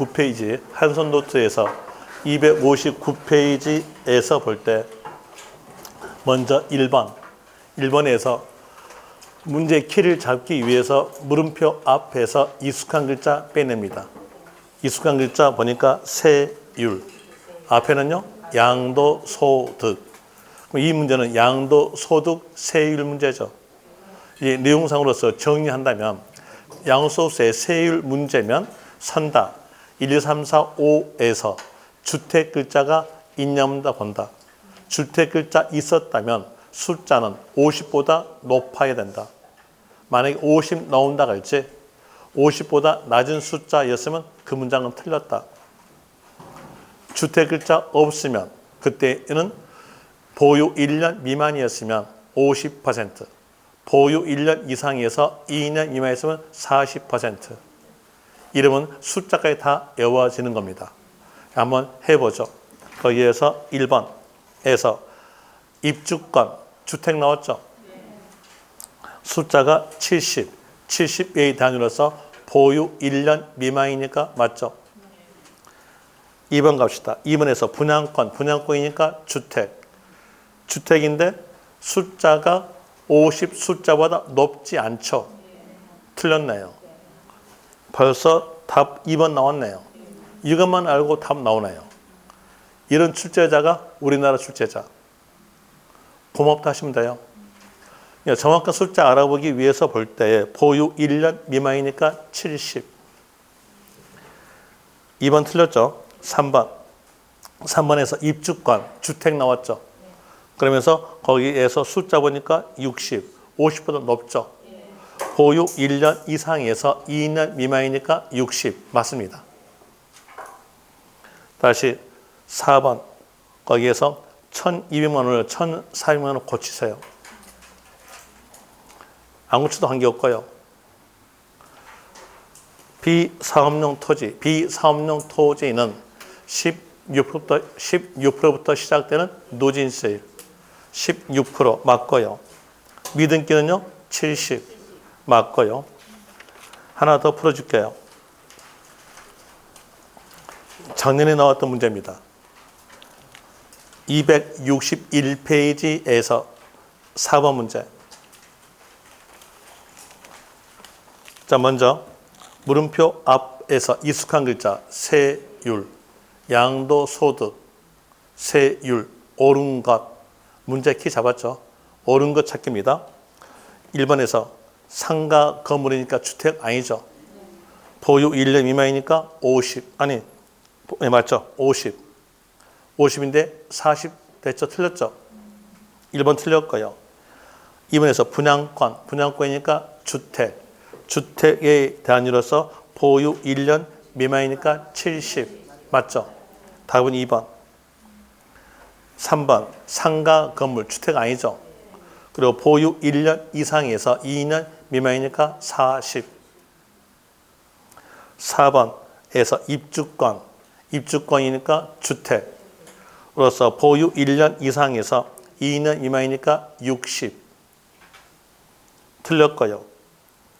259페이지 한손 노트에서 259페이지에서 볼 때 먼저 1번에서 문제 키를 잡기 위해서 물음표 앞에서 익숙한 글자 빼냅니다. 익숙한 글자 보니까 세율, 앞에는요 양도소득. 이 문제는 양도소득 세율 문제죠. 이 내용상으로서 정리한다면 양도소득세 세율 문제면 선다. 1, 2, 3, 4, 5에서 주택 글자가 있냐다 본다. 주택 글자 있었다면 숫자는 50보다 높아야 된다. 만약에 50 나온다 할지 50보다 낮은 숫자였으면 그 문장은 틀렸다. 주택 글자 없으면 그때는 보유 1년 미만이었으면 50%, 보유 1년 이상에서 2년 미만이었으면 40%. 이러면 숫자까지 다 외워지는 겁니다. 한번 해보죠. 거기에서 1번에서 입주권, 주택 나왔죠? 숫자가 70, 70의 단위로서 보유 1년 미만이니까 맞죠? 2번 갑시다. 2번에서 분양권, 분양권이니까 주택. 주택인데 숫자가 50 숫자보다 높지 않죠? 틀렸네요. 벌써 답 2번 나왔네요. 이것만 알고 답 나오네요. 이런 출제자가 우리나라 출제자. 고맙다 하시면 돼요. 정확한 숫자 알아보기 위해서 볼 때 보유 1년 미만이니까 70. 2번 틀렸죠? 3번. 3번에서 입주권, 주택 나왔죠? 그러면서 거기에서 숫자 보니까 60, 50보다 높죠? 보유 1년 이상에서 2년 미만이니까 60. 맞습니다. 다시 4번. 거기에서 1,200만 원을 1,400만 원을 고치세요. 안 고쳐도 관계없고요. 비사업용 토지는 16%부터 시작되는 누진세율 16% 맞고요. 미등기는요 70 맞고요. 하나 더 풀어줄게요. 작년에 나왔던 문제입니다. 261페이지에서 4번 문제. 자, 먼저 물음표 앞에서 익숙한 글자 세율, 양도소득, 세율, 옳은 것. 문제 키 잡았죠? 옳은 것 찾기입니다. 1번에서 상가 건물이니까 주택 아니죠? 보유 1년 미만이니까 50. 아니, 네, 맞죠? 50. 50인데 40 됐죠? 틀렸죠? 1번 틀렸고요. 2번에서 분양권, 분양권이니까 주택. 주택의 단위로서 보유 1년 미만이니까 70. 맞죠? 답은 2번. 3번 상가 건물, 주택 아니죠? 그리고 보유 1년 이상에서 2년 미만이니까 40. 4번에서 입주권, 입주권이니까 주택으로서 보유 1년 이상에서 2년 미만이니까 60. 틀렸고요.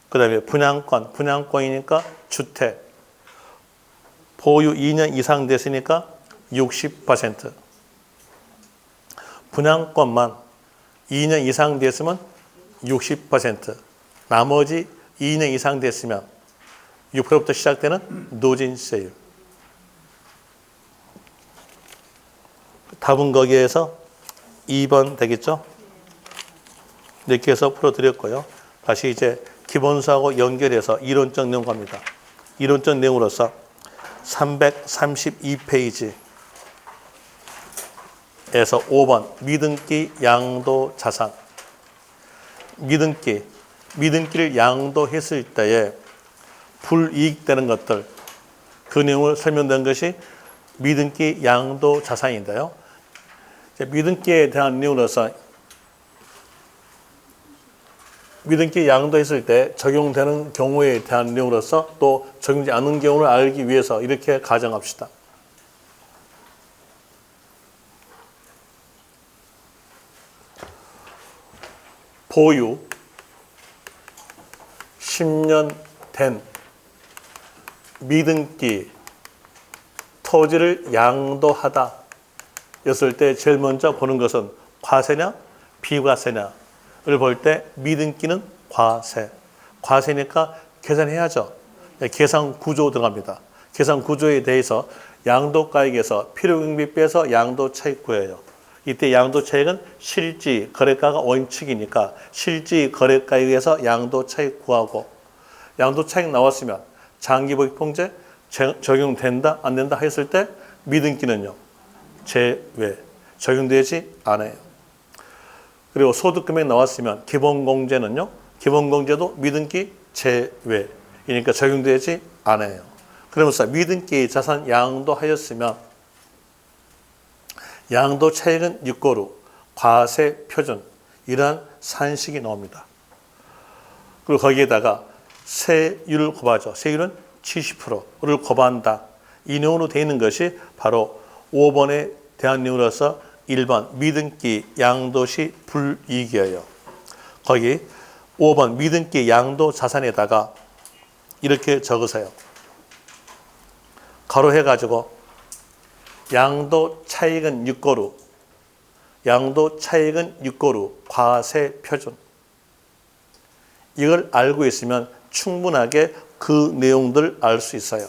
그 다음에 분양권, 분양권이니까 주택. 보유 2년 이상 됐으니까 60%. 분양권만 2년 이상 됐으면 60%. 나머지 2년 이상 됐으면 6%부터 시작되는 누진세율. 답은 거기에서 2번 되겠죠? 이렇게 해서 풀어드렸고요. 다시 이제 기본수하고 연결해서 이론적 내용 갑니다. 이론적 내용으로서 332페이지에서 5번 미등기 양도 자산. 미등기를 양도했을 때에 불이익되는 것들, 그 내용을 설명된 것이 미등기 양도 자산인데요. 미등기에 대한 내용으로서 미등기 양도했을 때 적용되는 경우에 대한 내용으로서 또 적용되지 않는 경우를 알기 위해서 이렇게 가정합시다. 보유 10년 된 미등기 토지를 양도하다 였을 때 제일 먼저 보는 것은 과세냐 비과세냐를 볼 때 미등기는 과세. 과세니까 계산해야죠. 계산 구조 들어갑니다. 계산 구조에 대해서 양도가액에서 필요경비 빼서 양도차익 구해요. 이때 양도차익은 실지 거래가가 원칙이니까 실지 거래가액에서 양도차익 구하고 양도차익 나왔으면 장기보익공제 적용된다 안 된다 했을 때 미등기는요 제외 적용되지 않아요. 그리고 소득금액 나왔으면 기본공제는요 기본공제도 미등기 제외이니까 적용되지 않아요. 그러면서 미등기 자산 양도하였으면 양도 차익은 육고루 과세 표준 이러한 산식이 나옵니다. 그리고 거기에다가 세율을 곱하죠. 세율은 70%를 곱한다. 이 내용으로 되어 있는 것이 바로 5번에 대한 내용으로서 1번 미등기 양도시 불이익이에요. 거기 5번 미등기 양도 자산에다가 이렇게 적으세요. 가로해가지고 양도 차익은 육고루 양도 차익은 육고루 과세 표준 이걸 알고 있으면 충분하게 그 내용들 알 수 있어요.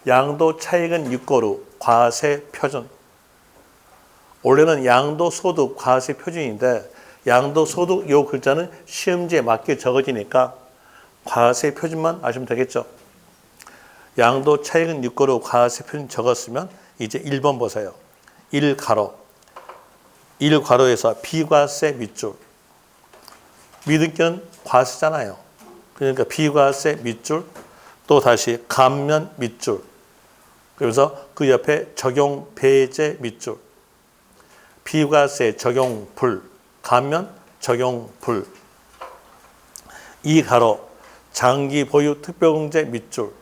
양도 차익은 육고루 과세 표준 원래는 양도소득 과세 표준인데 양도소득 요 글자는 시험지에 맞게 적어지니까 과세 표준만 아시면 되겠죠. 양도 차익은 육고루 과세 표준 적었으면 이제 1번 보세요. 1가로 1가로에서 비과세 밑줄 미등기는 과세잖아요. 그러니까 비과세 밑줄 또 다시 감면 밑줄 그래서 그 옆에 적용 배제 밑줄 비과세 적용 불 감면 적용 불 2가로 장기 보유 특별공제 밑줄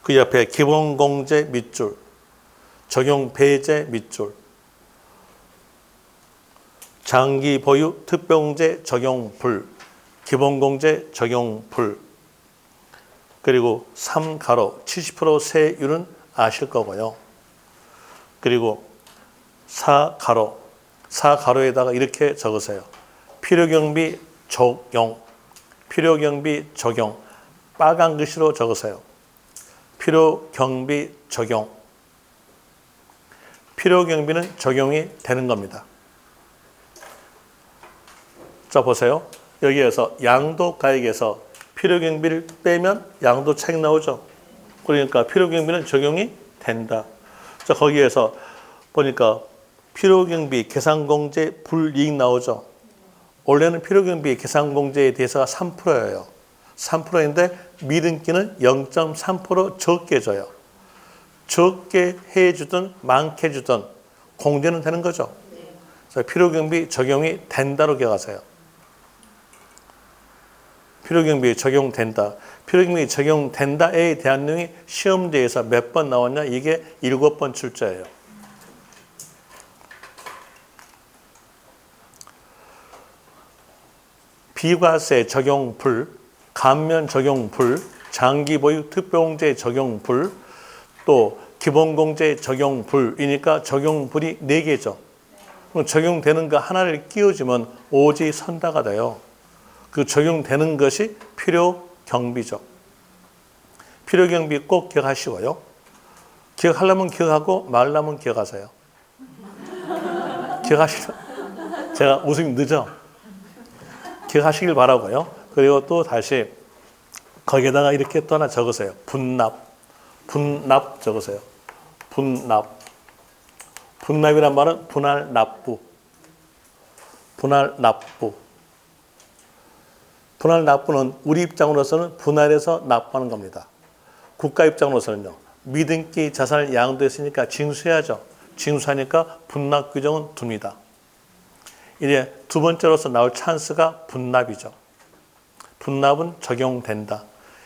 그 옆에 기본공제 밑줄 적용 배제 밑줄 장기 보유 특별공제 적용 불 기본공제 적용 불 그리고 3가로 70% 세율은 아실 거고요. 그리고 4가로에다가 이렇게 적으세요. 필요경비 적용 필요경비 적용 빨간 글씨로 적으세요. 필요경비 적용 필요경비는 적용이 되는 겁니다. 자 보세요. 여기에서 양도가액에서 필요경비를 빼면 양도차익 나오죠. 그러니까 필요경비는 적용이 된다. 자 거기에서 보니까 필요경비 계산공제 불이익 나오죠. 원래는 필요경비 계산공제에 대해서가 3%예요. 3%인데 미등기는 0.3% 적게 줘요. 적게 해주든 많게 주든 공제는 되는 거죠. 그래서 필요경비 적용이 된다로 기억하세요. 필요경비 적용된다. 필요경비 적용된다에 대한 내용이 시험지에서 몇 번 나왔냐? 이게 7번 출제예요. 비과세 적용 불, 감면 적용 불, 장기보유 특별공제 적용 불, 또 기본공제 적용 불이니까 적용 불이 4개죠. 그럼 적용되는 거 하나를 끼워주면 오지선다가 돼요. 그 적용되는 것이 필요경비죠. 필요경비 꼭 기억하시고요. 기억하려면 기억하고 말려면 기억하세요. 제가 웃음이 늦어. 기억하시길 바라고요. 그리고 또 다시 거기에다가 이렇게 또 하나 적으세요. 분납 적으세요. 분납이란 말은 분할 납부. 분할 납부는 우리 입장으로서는 분할해서 납부하는 겁니다. 국가 입장으로서는요. 미등기 자산을 양도했으니까 징수해야죠. 징수하니까 분납 규정은 둡니다. 이제 두 번째로서 나올 찬스가 분납이죠. 분납은 적용된다.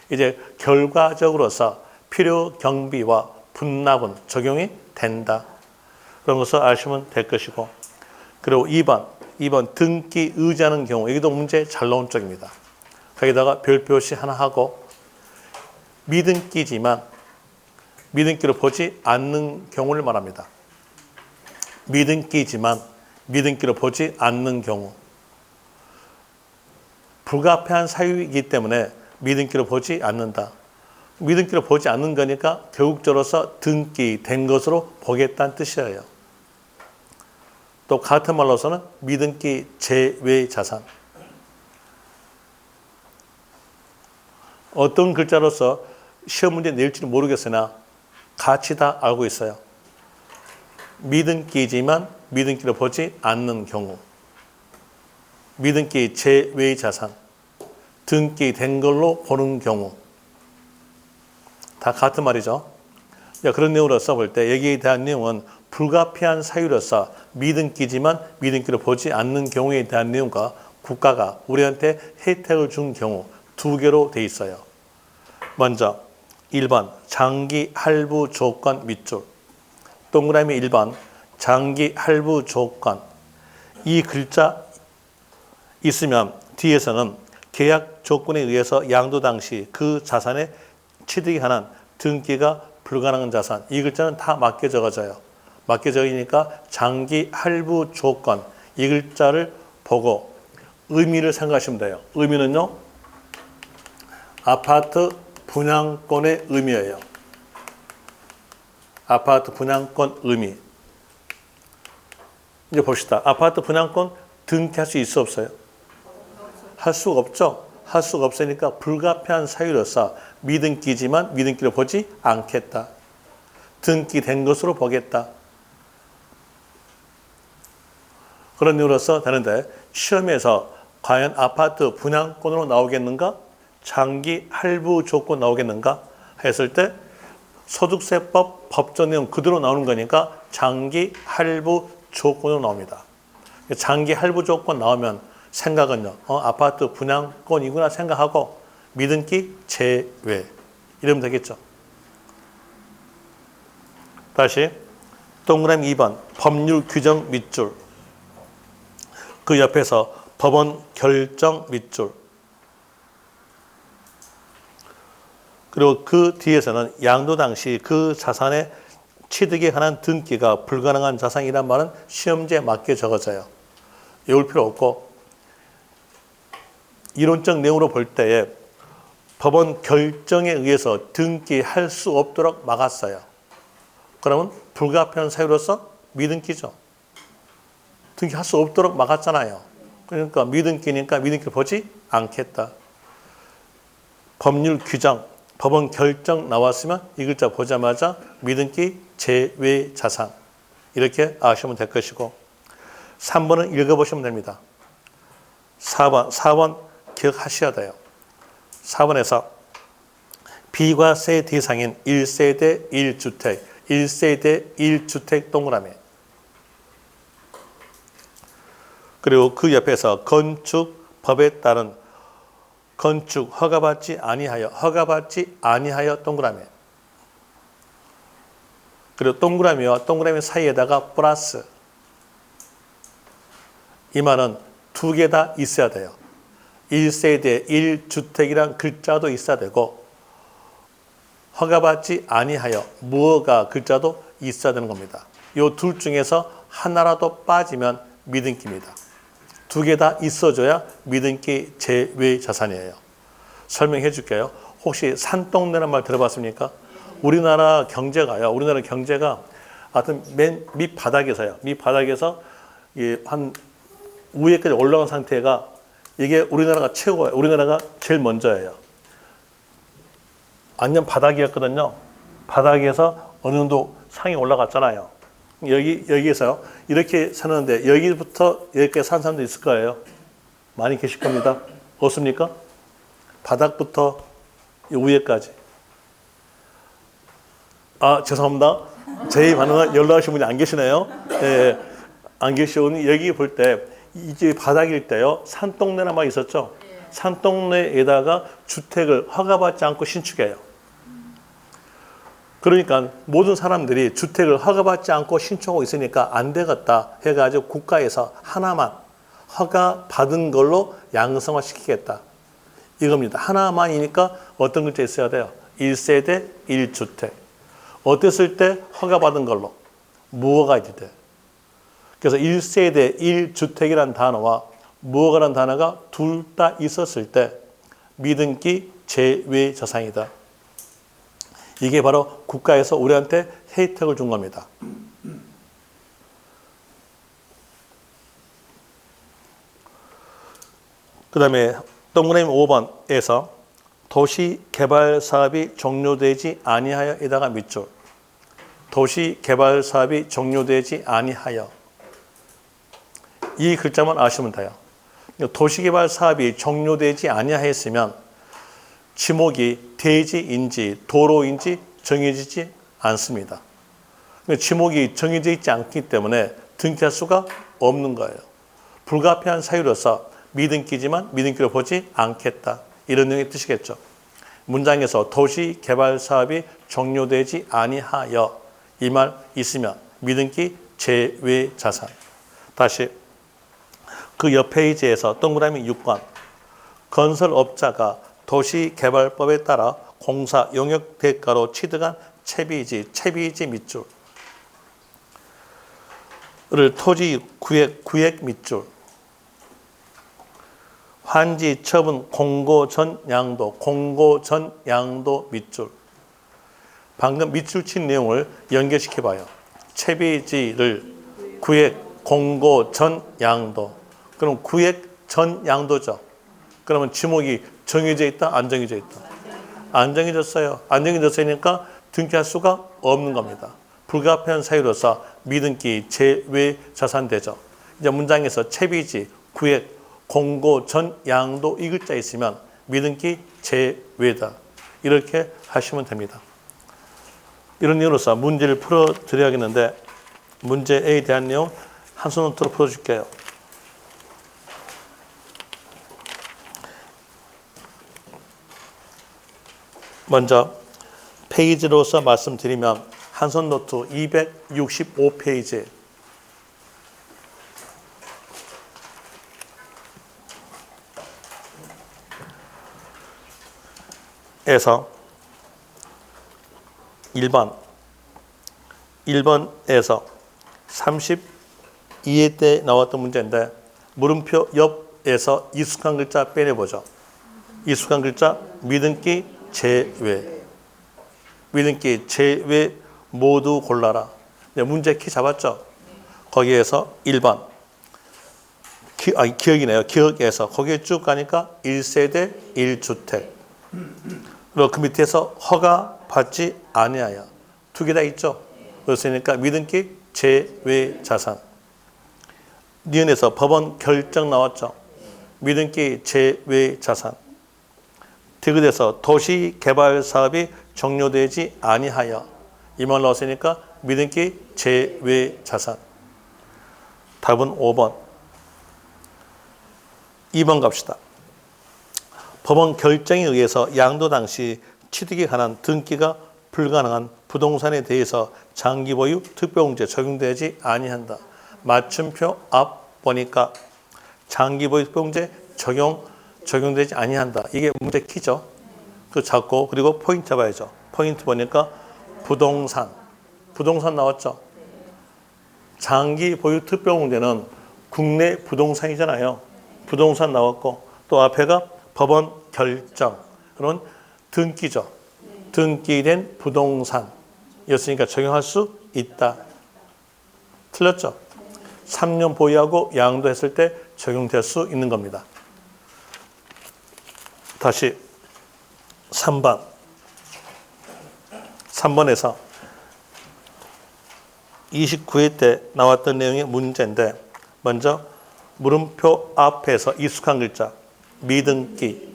이제 결과적으로서 필요경비와 분납은 적용이 된다. 그런 것을 아시면 될 것이고 그리고 2번 등기 의지하는 경우 여기도 문제 잘 나온 쪽입니다. 거기다가 별 표시 하나 하고 미등기지만 믿음기로 보지 않는 경우를 말합니다. 믿음기지만 믿음기로 보지 않는 경우. 불가피한 사유이기 때문에 믿음기로 보지 않는다. 믿음기로 보지 않는 거니까 교육적으로서 등기 된 것으로 보겠다는 뜻이에요. 또 같은 말로서는 믿음기 제외 자산. 어떤 글자로서 시험 문제 낼지는 모르겠으나 같이 다 알고 있어요. 믿음기지만 믿음기로 보지 않는 경우. 믿음기 제외 자산. 등기 된 걸로 보는 경우. 다 같은 말이죠. 그런 내용으로 써볼 때 여기에 대한 내용은 불가피한 사유로서 믿음기지만 믿음기로 보지 않는 경우에 대한 내용과 국가가 우리한테 혜택을 준 경우 두 개로 돼 있어요. 먼저 1번 장기 할부 조건 밑줄. 동그라미 1번 장기 할부 조건. 이 글자 있으면 뒤에서는 계약 조건에 의해서 양도 당시 그 자산의 취득에 관한 등기가 불가능한 자산. 이 글자는 다 맞게 적어져요. 맞게 적으니까 장기 할부 조건. 이 글자를 보고 의미를 생각하시면 돼요. 의미는요. 아파트 분양권의 의미예요. 아파트 분양권 의미. 이제 봅시다. 아파트 분양권 등기할 수 있어 없어요? 할 수가 없죠. 할 수가 없으니까 불가피한 사유로서 믿음기지만 믿음기로 보지 않겠다. 등기된 것으로 보겠다. 그런 이유로서 되는데 시험에서 과연 아파트 분양권으로 나오겠는가? 장기 할부 조건 나오겠는가? 했을 때 소득세법 법정 내용 그대로 나오는 거니까 장기 할부 조건으로 나옵니다. 장기 할부 조건 나오면 생각은요. 아파트 분양권이구나 생각하고 믿음기 제외. 이러면 되겠죠. 다시 동그라미 2번 법률 규정 밑줄. 그 옆에서 법원 결정 밑줄. 그리고 그 뒤에서는 양도 당시 그 자산의 취득에 관한 등기가 불가능한 자산이란 말은 시험지에 맞게 적어져요. 외울 필요 없고 이론적 내용으로 볼 때에 법원 결정에 의해서 등기할 수 없도록 막았어요. 그러면 불가피한 사유로서 믿음기죠. 등기할 수 없도록 막았잖아요. 그러니까 믿음기니까 믿음기를 보지 않겠다. 법률 규정, 법원 결정 나왔으면 이 글자 보자마자 믿음기 제외 자산. 이렇게 아시면 될 것이고 3번은 읽어보시면 됩니다. 4번 기억하셔야 돼요. 4번에서 비과세 대상인 1세대 1주택, 1세대 1주택 동그라미. 그리고 그 옆에서 건축법에 따른 건축 허가받지 아니하여 동그라미. 그리고 동그라미와 동그라미 사이에다가 플러스. 이 말은 두 개 다 있어야 돼요. 1세대 1주택이란 글자도 있어야 되고 허가받지 아니하여 무허가 글자도 있어야 되는 겁니다. 이 둘 중에서 하나라도 빠지면 믿음기입니다. 두 개 다 있어줘야 믿음기 제외 자산이에요. 설명해 줄게요. 혹시 산동네란 말 들어봤습니까? 우리나라 경제가 하여튼 맨 밑바닥에서요. 밑바닥에서 한 위에까지 올라간 상태가 이게 우리나라가 최고예요. 우리나라가 제일 먼저예요. 완전 바닥이었거든요. 바닥에서 어느 정도 상이 올라갔잖아요. 여기에서요. 이렇게 사는데 여기부터 여기까지 산 사람도 있을 거예요. 많이 계실 겁니다. 없습니까? 바닥부터 위에까지. 아, 죄송합니다. 제 반응은 연락하신 분이 안 계시네요. 네, 안 계시오니 여기 볼 때 이제 바닥일 때요. 산동네란 말이 있었죠. 산동네에다가 주택을 허가받지 않고 신축해요. 그러니까 모든 사람들이 주택을 허가받지 않고 신축하고 있으니까 안 되겠다 해가지고 국가에서 하나만 허가받은 걸로 양성화 시키겠다. 이겁니다. 하나만이니까 어떤 글자 있어야 돼요? 1세대 1주택. 어땠을 때 허가받은 걸로 무허가 이제 돼. 그래서 1세대 1주택이라는 단어와 무허가라는 단어가 둘 다 있었을 때 미등기 제외 자산이다. 이게 바로 국가에서 우리한테 혜택을 준 겁니다. 그 다음에 동그라미 5번에서 도시개발사업이 종료되지 아니하여에다가 밑줄. 도시개발사업이 종료되지 아니하여. 이 글자만 아시면 돼요. 도시개발사업이 종료되지 아니하였으면 지목이 대지인지 도로인지 정해지지 않습니다. 지목이 정해져 있지 않기 때문에 등기할 수가 없는 거예요. 불가피한 사유로서 미등기지만 미등기로 보지 않겠다. 이런 내용의 뜻이겠죠. 문장에서 도시개발사업이 종료되지 아니하여 이 말 있으면 미등기 제외 자산. 다시 그 옆 페이지에서 동그라미 6번 건설업자가 도시개발법에 따라 공사 용역 대가로 취득한 채비지 밑줄을 토지 구획 밑줄 환지 처분 공고 전 양도 밑줄. 방금 밑줄 친 내용을 연결시켜 봐요. 채비지를 구획 공고 전 양도. 그럼 구획 전 양도죠. 그러면 지목이 정해져 있다, 안 정해져 있다? 안 정해졌어요. 안 정해졌으니까 등기할 수가 없는 겁니다. 불가피한 사유로서 미등기 제외 자산되죠. 이제 문장에서 채비지, 구획, 공고, 전, 양도 이 글자 있으면 미등기 제외다. 이렇게 하시면 됩니다. 이런 이유로서 문제를 풀어드려야겠는데 문제 A에 대한 내용 한 손 노트로 풀어줄게요. 먼저 페이지로서 말씀드리면 한 손 노트 265페이지 에서 1번에서 32회 때 나왔던 문제인데 물음표 옆에서 익숙한 글자 빼내보죠. 익숙한 글자 미등기 제외. 미등기 제외 모두 골라라. 문제 키 잡았죠? 거기에서 1번 기억이네요. 기억에서 거기에 쭉 가니까 1세대 1주택. 그리고 그 밑에서 허가 받지 아니하여 두 개 다 있죠. 그렇으니까 미등기 제외 자산. 니은에서 법원 결정 나왔죠. 미등기 제외 자산. 디귿에서 도시 개발 사업이 종료되지 아니하여 이 말 나왔으니까 미등기 제외 자산. 답은 5번. 2번 갑시다. 법원 결정에 의해서 양도 당시 취득에 관한 등기가 불가능한 부동산에 대해서 장기 보유 특별공제 적용되지 아니한다. 맞춤표 앞 보니까 장기 보유 특별공제 적용되지 아니한다. 이게 문제 키죠. 그 잡고 그리고 포인트 봐야죠. 포인트 보니까 부동산 나왔죠. 장기 보유 특별공제는 국내 부동산이잖아요. 부동산 나왔고 또 앞에가 법원 결정. 그런 등기죠. 등기된 부동산이었으니까 적용할 수 있다. 틀렸죠? 3년 보유하고 양도했을 때 적용될 수 있는 겁니다. 다시 3번에서 29회 때 나왔던 내용의 문제인데 먼저 물음표 앞에서 익숙한 글자 미등기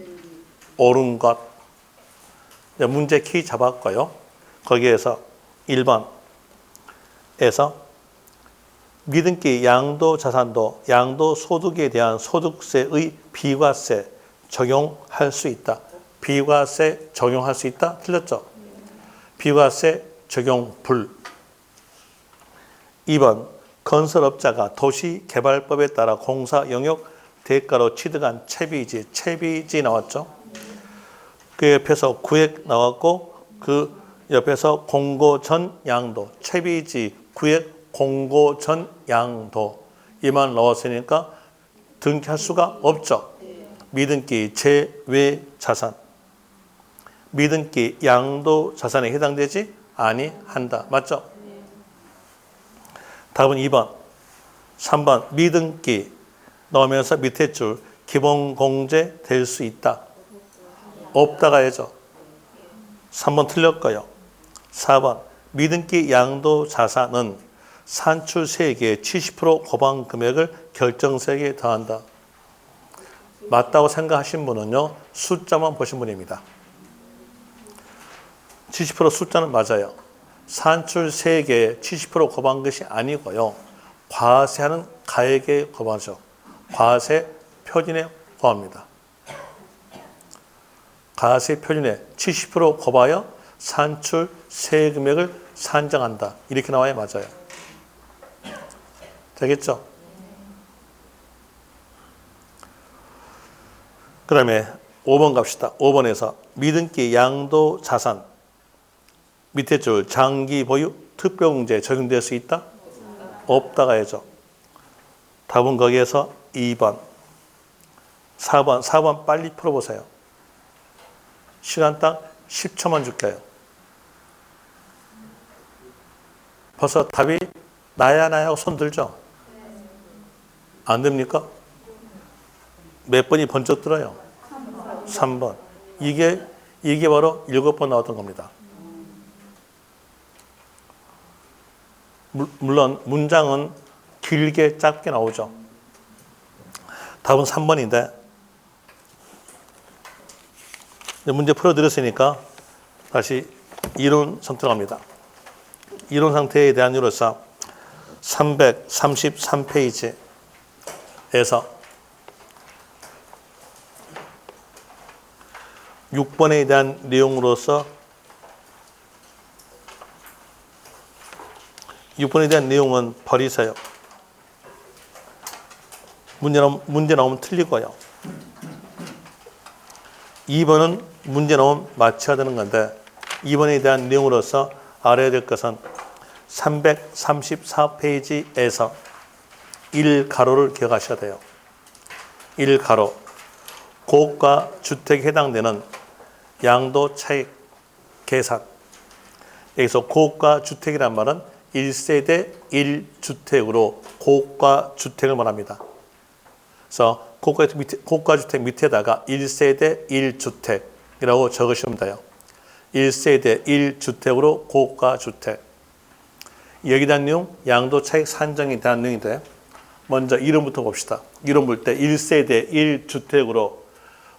옳은 것 문제 키 잡았고요. 거기에서 1번에서 미등기 양도 자산도 양도 소득에 대한 소득세의 비과세 적용할 수 있다. 비과세 적용할 수 있다. 틀렸죠? 비과세 적용 불. 2번 건설업자가 도시개발법에 따라 공사 영역 대가로 취득한 채비지 나왔죠. 그 옆에서 구획 나왔고 그 옆에서 공고 전 양도, 채비지 구액 공고 전 양도 이만 넣었으니까 등기할 수가 없죠. 미등기 제외 자산. 미등기 양도 자산에 해당되지 아니한다. 맞죠? 답은 2번. 3번 미등기 넣으면서 밑에 줄 기본공제 될 수 있다. 없다가 해죠. 3번 틀렸고요. 4번 미등기 양도 자산은 산출세액의 70% 고방 금액을 결정세액에 더한다. 맞다고 생각하신 분은요. 숫자만 보신 분입니다. 70% 숫자는 맞아요. 산출세액의 70% 고방 것이 아니고요. 과세하는 가액에 고방하죠. 과세 표준에 고합니다. 과세 표준에 70% 고봐야 산출 세금액을 산정한다. 이렇게 나와야 맞아요. 되겠죠? 그 다음에 5번 갑시다. 5번에서 미등기 양도 자산 밑에 줄 장기 보유 특별공제 적용될 수 있다? 없다가 해죠. 답은 거기에서 2번. 4번 빨리 풀어보세요. 시간 딱 10초만 줄게요. 벌써 답이 나야 하고 손 들죠? 안 됩니까? 몇 번이 번쩍 들어요? 3번. 이게 바로 7번 나왔던 겁니다. 물론 문장은 길게 짧게 나오죠. 답은 3번인데 문제 풀어드렸으니까 다시 이론상 들어갑니다. 이론 상태에 대한 이론상 333페이지에서 6번에 대한 내용으로서 6번에 대한 내용은 버리세요. 문제 나오면 틀리고요. 2번은 문제 나오면 맞춰야 되는 건데 2번에 대한 내용으로서 알아야 될 것은 334페이지에서 1가로를 기억하셔야 돼요. 1가로 고가 주택에 해당되는 양도 차익 계산. 여기서 고가 주택이란 말은 1세대 1주택으로 고가 주택을 말합니다. 그래서 고가 주택 밑에다가 1세대 1주택이라고 적으시면 돼요. 1세대 1주택으로 고가 주택. 여기에 대한 내용 양도 차익 산정에 대한 내용인데 먼저 이름부터 봅시다. 이름 볼 때 1세대 1주택으로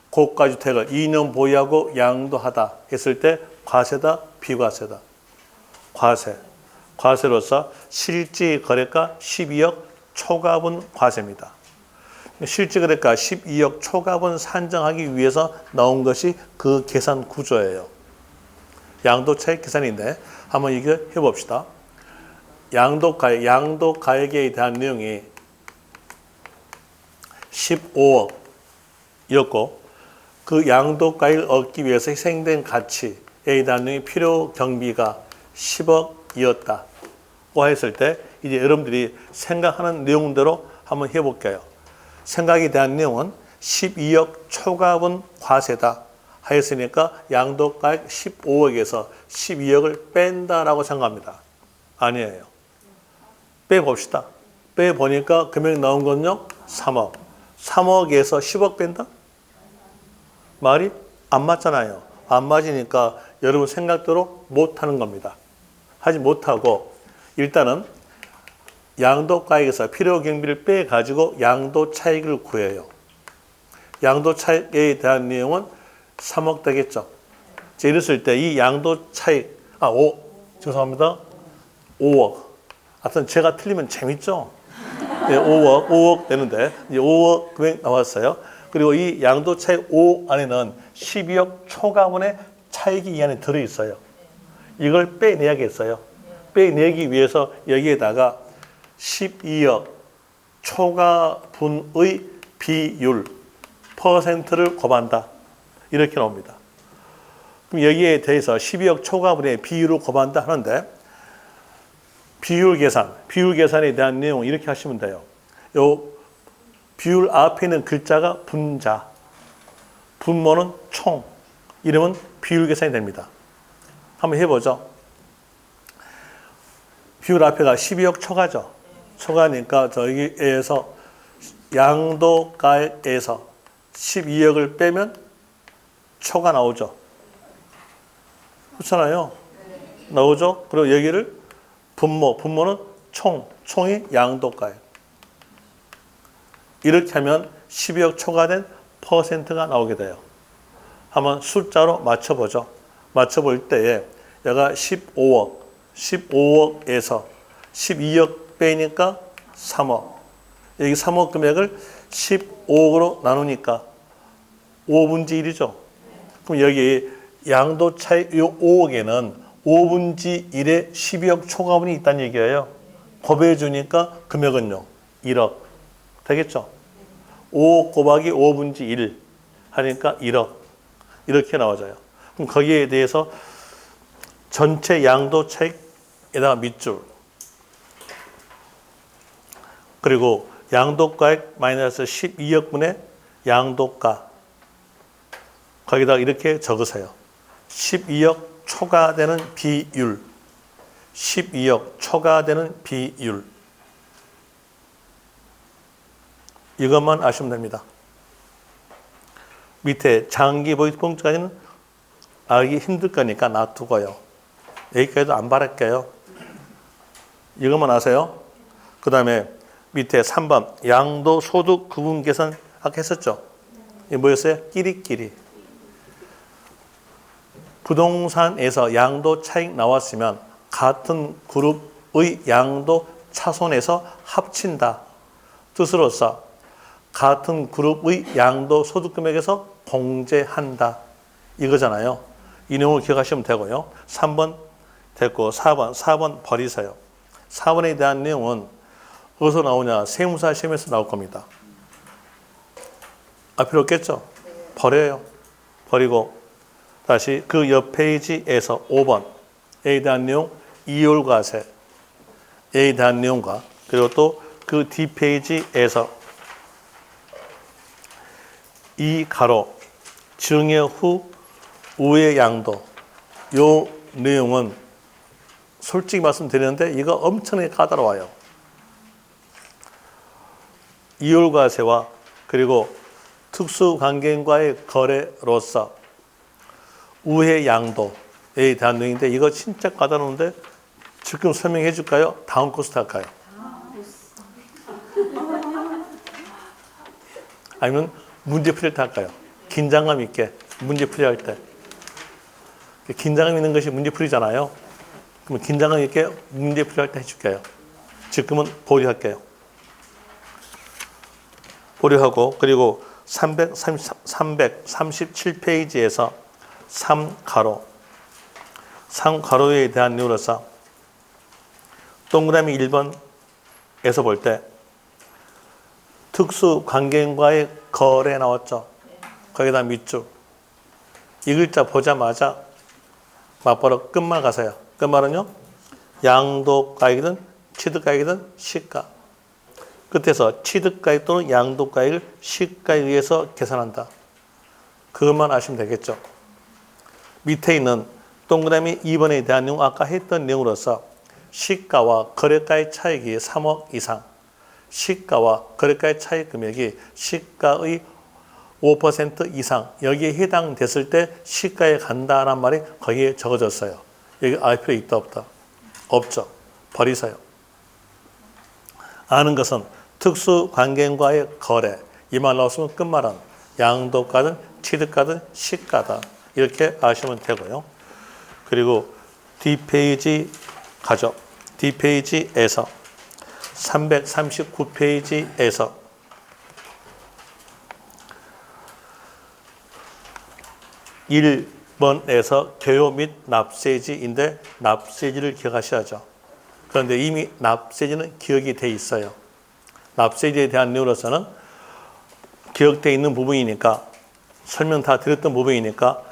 고가 주택을 2년 보유하고 양도하다 했을 때 과세다 비과세다. 과세. 과세로서 실질 거래가 12억 초과분 과세입니다. 실질 거래가 12억 초과분 산정하기 위해서 나온 것이 그 계산 구조예요. 양도 차익 계산인데 한번 이거 해봅시다. 양도 가액에 대한 내용이 15억이었고 그 양도 가액을 얻기 위해서 희생된 가치에 대한 내용이 필요 경비가 10억이었다. 고 했을 때 이제 여러분들이 생각하는 내용대로 한번 해볼게요. 생각에 대한 내용은 12억 초과분 과세다 하였으니까 양도가액 15억에서 12억을 뺀다라고 생각합니다. 아니에요. 빼봅시다. 빼보니까 금액 나온 건요 3억. 3억에서 10억 뺀다? 말이 안 맞잖아요. 안 맞으니까 여러분 생각대로 못하는 겁니다. 하지 못하고 일단은 양도가액에서 필요경비를 빼가지고 양도 차익을 구해요. 양도 차익에 대한 내용은 3억 되겠죠. 자, 이랬을 때 이 양도 차익, 죄송합니다. 5억. 하여튼 제가 틀리면 재밌죠? 네, 5억 되는데 이제 5억 금액 나왔어요. 그리고 이 양도 차익 5 안에는 12억 초과분의 차익이 이 안에 들어있어요. 이걸 빼내야겠어요. 빼내기 위해서 여기에다가 12억 초과분의 비율, 퍼센트를 곱한다. 이렇게 나옵니다. 그럼 여기에 대해서 12억 초과분의 비율을 곱한다 하는데 비율 계산에 대한 내용 이렇게 하시면 돼요. 요 비율 앞에 있는 글자가 분자, 분모는 총, 이러면 비율 계산이 됩니다. 한번 해보죠. 비율 앞에가 12억 초과죠. 초과니까 저기에서 양도가액에서 12억을 빼면 초가 나오죠. 그렇잖아요. 나오죠. 그리고 여기를 분모는 총이 양도가액. 이렇게 하면 12억 초과된 퍼센트가 나오게 돼요. 한번 숫자로 맞춰보죠. 맞춰볼 때에 얘가 15억에서 12억 빼니까 3억. 여기 3억 금액을 15억으로 나누니까 5분의 1이죠. 그럼 여기 양도 차이 이 5억에는 5분의 1에 12억 초과분이 있다는 얘기예요. 곱해 주니까 금액은요. 1억. 되겠죠? 5억 곱하기 5분의 1 하니까 1억. 이렇게 나와져요. 그럼 거기에 대해서 전체 양도 차익에다가 밑줄. 그리고 양도가액 마이너스 12억분의 양도가. 거기다가 이렇게 적으세요. 12억 초과되는 비율. 12억 초과되는 비율. 이것만 아시면 됩니다. 밑에 장기 보이스봉투까지는 알기 힘들 거니까 놔두고요. 여기까지도 안 바랄게요. 이것만 아세요. 그 다음에 밑에 3번 양도소득 구분 계산 아까 했었죠. 이게 뭐였어요? 끼리끼리. 부동산에서 양도 차익 나왔으면 같은 그룹의 양도 차손에서 합친다. 뜻으로서 같은 그룹의 양도 소득 금액에서 공제한다. 이거잖아요. 이 내용을 기억하시면 되고요. 3번 됐고 4번 버리세요. 4번에 대한 내용은 어디서 나오냐? 세무사 시험에서 나올 겁니다. 필요 없겠죠? 버려요. 버리고 다시 그 옆 페이지에서 5번에 대한 내용 이율과세에 대한 내용과 그리고 또 그 뒷페이지에서 이 가로 증여 후 우회 양도 요 내용은 솔직히 말씀드리는데 이거 엄청나게 까다로워요. 이율과세와 그리고 특수관계인과의 거래로서 우회 양도에 대한 내용인데 이거 진짜 까다로운데 지금 설명해 줄까요? 다음 코스 할까요? 아니면 문제 풀이할 때 할까요? 긴장감 있게 문제 풀이할 때. 긴장감 있는 것이 문제 풀이잖아요. 그럼 긴장감 있게 문제 풀이할 때 해줄게요. 지금은 보류할게요. 보류하고 그리고 337페이지에서 3가로에 대한 내용으로서 동그라미 1번에서 볼 때 특수관계인과의 거래 나왔죠. 거기다 밑줄. 이 글자 보자마자 맞바로 끝말 가세요. 끝말은요. 양도가액이든 취득가액이든 시가. 끝에서 취득가액 또는 양도가액을 시가에 의해서 계산한다. 그것만 아시면 되겠죠. 밑에 있는 동그라미 2번에 대한 내용 아까 했던 내용으로서 시가와 거래가의 차익이 3억 이상 시가와 거래가의 차익 금액이 시가의 5% 이상 여기에 해당됐을 때 시가에 간다는 말이 거기에 적어졌어요. 여기 알 필요 있다 없다? 없죠. 버리세요. 아는 것은 특수관계인과의 거래 이 말 나왔으면 끝말은 양도가든 취득가든 시가다. 이렇게 아시면 되고요. 그리고 뒷페이지 가죠. 뒷페이지에서 339페이지에서 1번에서 개요 및 납세지인데 납세지를 기억하셔야죠. 그런데 이미 납세지는 기억이 돼 있어요. 납세지에 대한 내용으로서는 기억되어 있는 부분이니까 설명 다 드렸던 부분이니까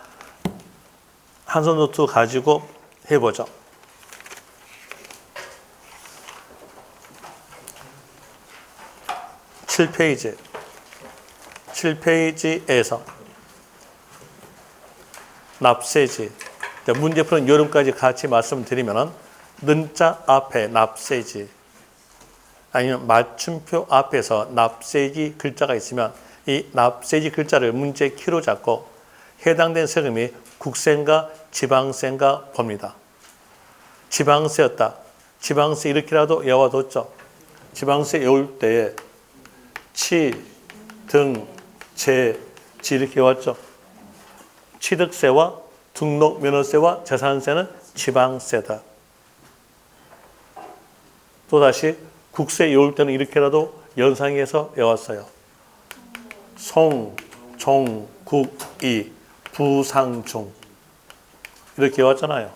한손 노트 가지고 해보죠. 7페이지에서 납세지. 문제 푸는 요령까지 같이 말씀드리면은 는자 앞에 납세지 아니면 맞춤표 앞에서 납세지 글자가 있으면 이 납세지 글자를 문제 키로 잡고 해당된 세금이 국세인가 지방세인가 봅니다. 지방세였다. 지방세 이렇게라도 외워뒀죠. 지방세 외울 때에 치, 등, 재, 지 이렇게 외웠죠. 취득세와 등록면허세와 재산세는 지방세다. 또다시 국세 외울 때는 이렇게라도 연상해서 외웠어요. 송, 종, 국, 이, 부상중 이렇게 외웠잖아요.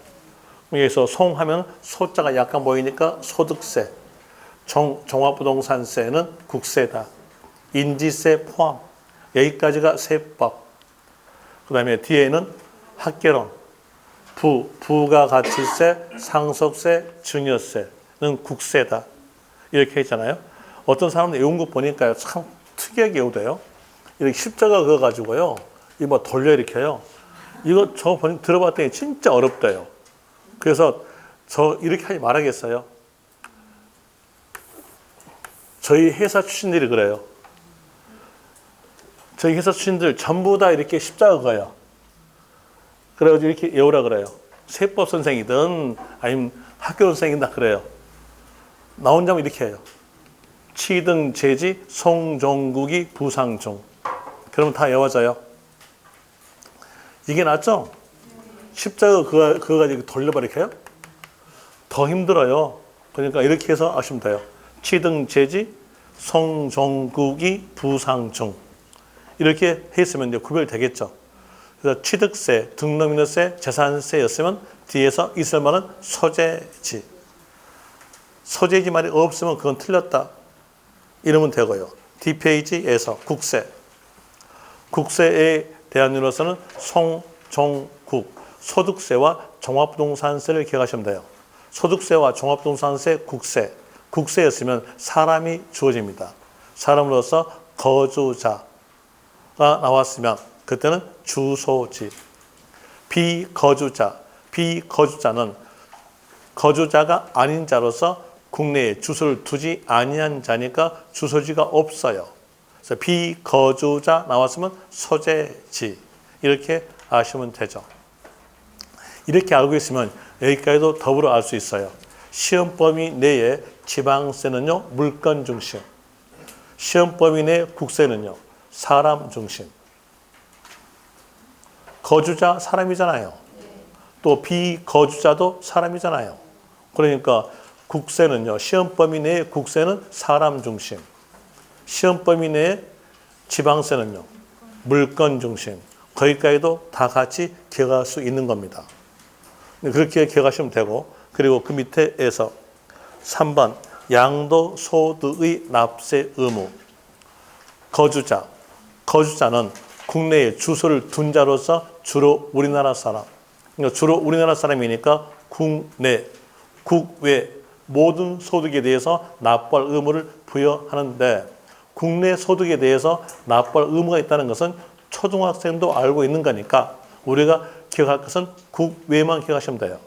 여기서 송 하면 소자가 약간 보이니까 소득세, 종합부동산세는 국세다. 인지세 포함, 여기까지가 세법. 그 다음에 뒤에는 학개론, 부가가치세, 상속세, 증여세는 국세다. 이렇게 했잖아요. 어떤 사람들 외운 거 보니까 참 특이하게 외우대요. 이렇게 십자가 그어가지고요. 이거 뭐 돌려 일으켜요. 이거 저 들어봤더니 진짜 어렵대요. 그래서 저 이렇게 하지 말아야겠어요. 저희 회사 출신들이 그래요. 저희 회사 출신들 전부 다 이렇게 십자가 그어요. 그래가지고 이렇게 외우라 그래요. 세법 선생이든 아니면 학교 선생이든 다 그래요. 나 혼자면 이렇게 해요. 취등, 재지, 송종국이, 부상중. 그러면 다 외워져요. 이게 낫죠? 십자가 그거 돌려버리게요? 더 힘들어요. 그러니까 이렇게 해서 아시면 돼요. 취등, 재지, 송종국이, 부상중. 이렇게 했으면 이제 구별되겠죠. 그래서 취득세, 등록면허세, 재산세였으면 뒤에서 있을 만한 소재지. 소재지 말이 없으면 그건 틀렸다. 이러면 되고요. 뒷페이지에서 국세. 국세에 대한 이유로서는 송, 종, 국. 소득세와 종합부동산세를 기억하시면 돼요. 소득세와 종합부동산세, 국세. 국세였으면 사람이 주어집니다. 사람으로서 거주자가 나왔으면 그때는 주소지. 비거주자는 거주자가 아닌 자로서 국내에 주소를 두지 아니한 자니까 주소지가 없어요. 그래서 비거주자 나왔으면 소재지. 이렇게 아시면 되죠. 이렇게 알고 있으면 여기까지도 더불어 알 수 있어요. 시험 범위 내에 지방세는요, 물건 중심. 시험 범위 내 국세는요, 사람 중심. 거주자 사람이잖아요. 또 비거주자도 사람이잖아요. 그러니까 국세는요, 시험 범위 내의 국세는 사람 중심. 시험 범위 내의 지방세는요, 물건 중심. 거기까지도 다 같이 기억할 수 있는 겁니다. 그렇게 기억하시면 되고, 그리고 그 밑에에서 3번 양도소득의 납세 의무. 거주자는 국내에 주소를 둔 자로서 주로 우리나라 사람. 그러니까 주로 우리나라 사람이니까 국내, 국외 모든 소득에 대해서 납부할 의무를 부여하는데, 국내 소득에 대해서 납부할 의무가 있다는 것은 초등학생도 알고 있는 거니까 우리가 기억할 것은 국외만 기억하시면 돼요.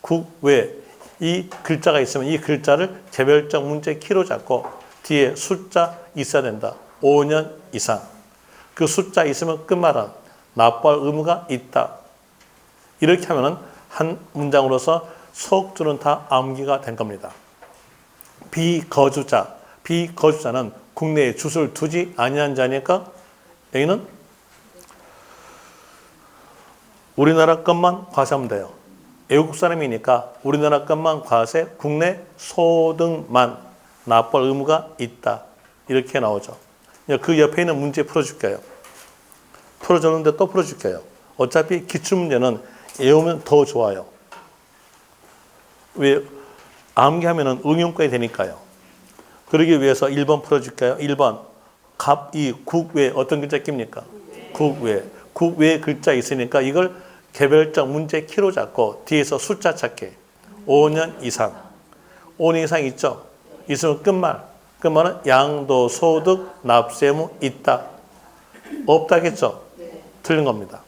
국외, 이 글자가 있으면 이 글자를 개별적 문제 키로 잡고 뒤에 숫자 있어야 된다. 5년 이상. 그 숫자 있으면 끝말은 납부할 의무가 있다. 이렇게 하면은 한 문장으로서 속줄은 다 암기가 된 겁니다. 비거주자는 국내에 주소를 두지 아니한 자니까 여기는 우리나라 것만 과세하면 돼요. 외국 사람이니까 우리나라 것만 과세, 국내 소득만 납부할 의무가 있다. 이렇게 나오죠. 그 옆에 있는 문제 풀어줄게요. 풀어줬는데 또 풀어줄게요. 어차피 기출문제는 외우면 더 좋아요. 왜? 암기하면 응용권이 되니까요. 그러기 위해서 1번 풀어줄까요? 1번 갑, 이, 국외 어떤 글자 낍니까? 국외. 국외 글자 있으니까 이걸 개별적 문제 키로 잡고 뒤에서 숫자 찾기. 5년 이상. 5년 이상 있죠? 있으면 끝말. 끝말은 양도소득 납세의무 있다. 없다겠죠? 틀린 겁니다.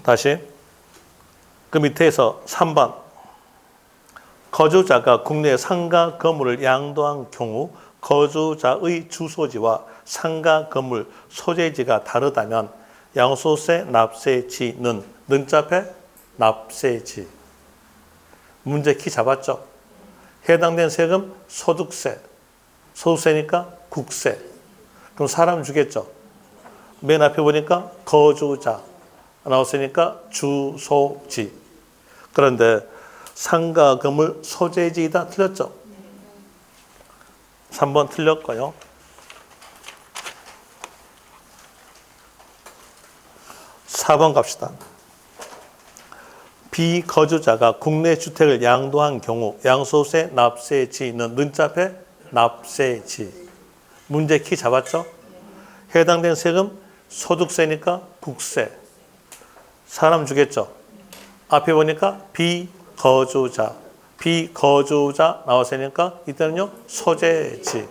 다시 그 밑에서 3번. 거주자가 국내 상가 건물을 양도한 경우 거주자의 주소지와 상가 건물 소재지가 다르다면 양도소득세 납세지는 는자패 납세지. 문제 키 잡았죠? 해당된 세금 소득세. 소득세니까 국세. 그럼 사람 주겠죠? 맨 앞에 보니까 거주자 나왔으니까 주소지. 그런데 상가 건물 소재지이다 틀렸죠? 3번 틀렸고요. 4번 갑시다. 비거주자가 국내 주택을 양도한 경우 양도소득세 납세지는 는자패 납세지. 문제 키 잡았죠? 해당된 세금 소득세니까 국세. 사람 주겠죠? 앞에 보니까 비거주자. 비거주자 나왔으니까 이때는요 소재지.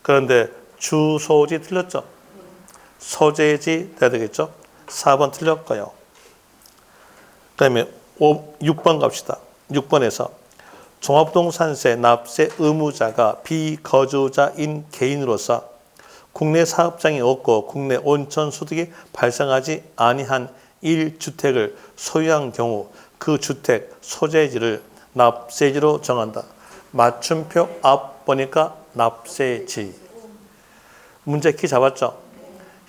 그런데 주소지 틀렸죠? 소재지 돼야 되겠죠? 4번 틀렸고요. 그 다음에 6번 갑시다. 6번에서 종합부동산세 납세 의무자가 비거주자인 개인으로서 국내 사업장이 없고 국내 온천 소득이 발생하지 아니한 1주택을 소유한 경우 그 주택 소재지를 납세지로 정한다. 맞춤표 앞 보니까 납세지. 문제 키 잡았죠?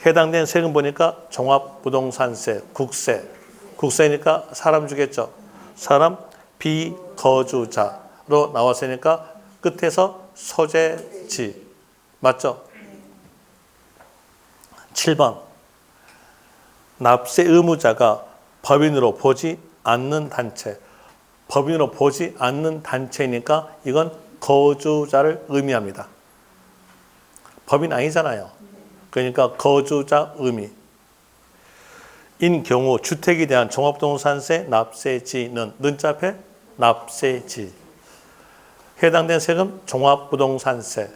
해당된 세금 보니까 종합부동산세, 국세. 국세니까 사람 주겠죠? 사람 비거주자로 나왔으니까 끝에서 소재지. 맞죠? 7번. 납세 의무자가 법인으로 보지 않는 단체. 법인으로 보지 않는 단체니까 이건 거주자를 의미합니다. 법인 아니잖아요. 그러니까 거주자 의미. 인 경우 주택에 대한 종합부동산세 납세지는 는자패 납세지. 해당된 세금 종합부동산세.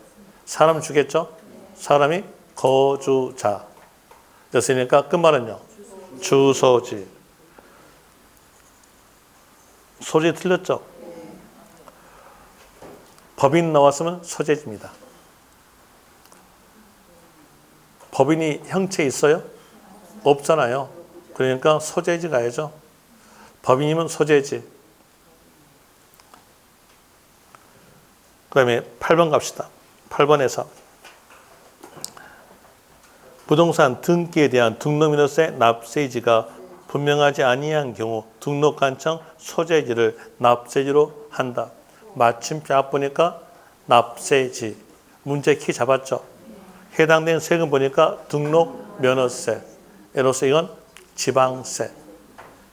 사람 주겠죠? 사람이 거주자. 됐으니까 끝말은요. 주소지. 소재 틀렸죠? 법인 나왔으면 소재지입니다. 법인이 형체 있어요? 없잖아요. 그러니까 소재지 가야죠. 법인이면 소재지. 그 다음에 8번 갑시다. 8번에서 부동산 등기에 대한 등록민호세 납세지가 분명하지 아니한 경우 등록관청 소재지를 납세지로 한다. 마침표 앞 보니까 납세지. 문제 키 잡았죠? 해당된 세금 보니까 등록면허세. 예로서 이건 지방세.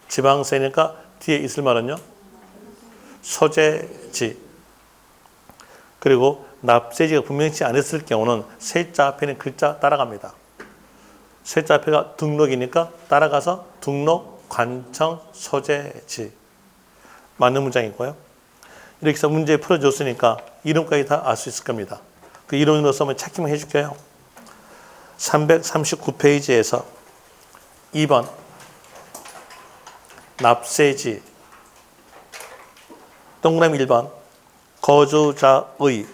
지방세니까 뒤에 있을 말은요. 소재지. 그리고 납세지가 분명치 않았을 경우는 세자 앞에 있는 글자 따라갑니다. 세자 앞에가 등록이니까 따라가서 등록 관청 소재지. 맞는 문장이고요. 이렇게 해서 문제 풀어줬으니까 이름까지 다 알 수 있을 겁니다. 그 이론으로서 한번 찾기만 해줄게요. 339페이지에서 2번 납세지. 동그라미 1번 거주자의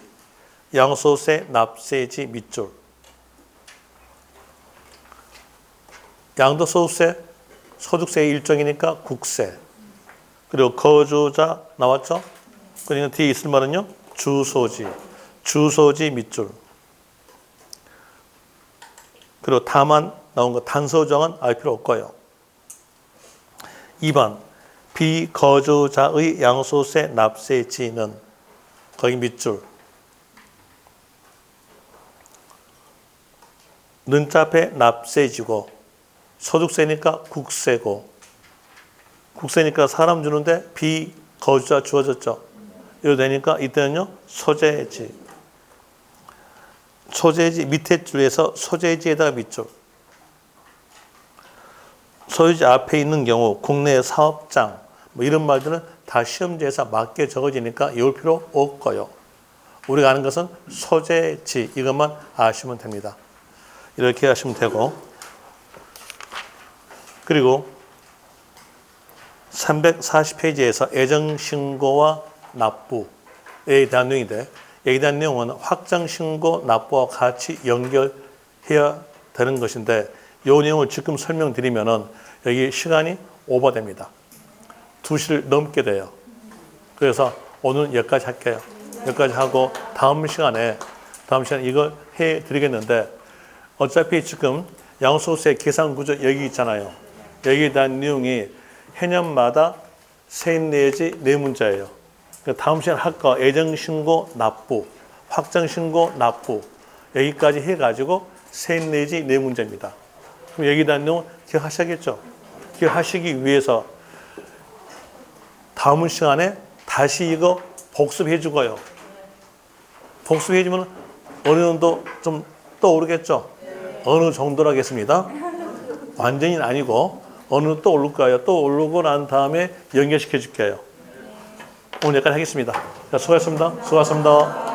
양도소득세 납세지 밑줄. 양도소득세 소득세의 일종이니까 국세. 그리고 거주자 나왔죠? 그러니까 뒤에 있을 말은요. 주소지. 주소지 밑줄. 그리고 다만 나온 거 단서조항은 알 필요 없고요. 2번 비거주자의 양도소득세 납세지는 거기 밑줄. 는자패 납세지고 소득세니까 국세고 국세니까 사람 주는데 비거주자 주어졌죠. 이거 되니까 이때는요. 소재지. 소재지 밑에 줄에서 소재지에다가 밑줄. 소유지 앞에 있는 경우 국내 사업장 뭐 이런 말들은 다 시험지에서 맞게 적어지니까 외울 필요 없고요. 우리가 아는 것은 소재지 이것만 아시면 됩니다. 이렇게 하시면 되고, 그리고 340페이지에서 애정신고와 납부에 대한 내용인데, 여기에 대한 내용은 확정신고 납부와 같이 연결해야 되는 것인데, 이 내용을 지금 설명드리면은 여기 시간이 오버됩니다. 2시를 넘게 돼요. 그래서 오늘 여기까지 할게요. 여기까지 하고 다음 시간에 이걸 해드리겠는데, 어차피 지금 양도소득세 계산구조 여기 있잖아요. 여기에 대한 내용이 해년마다 세입 내지 네 문자예요. 다음 시간에 할 거 애정신고 납부, 확정신고 납부 여기까지 해가지고 세입 내지 네 문제입니다. 그럼 여기에 대한 내용 기억하셔야겠죠? 기억하시기 위해서 다음 시간에 다시 이거 복습해 주고요. 복습해 주면 어느 정도 좀 떠오르겠죠? 어느 정도로 하겠습니다. 완전히 아니고 어느 또 오를 거예요. 또 오르고 난 다음에 연결시켜 줄게요. 오늘 여기까지 하겠습니다. 자, 수고하셨습니다. 수고하셨습니다.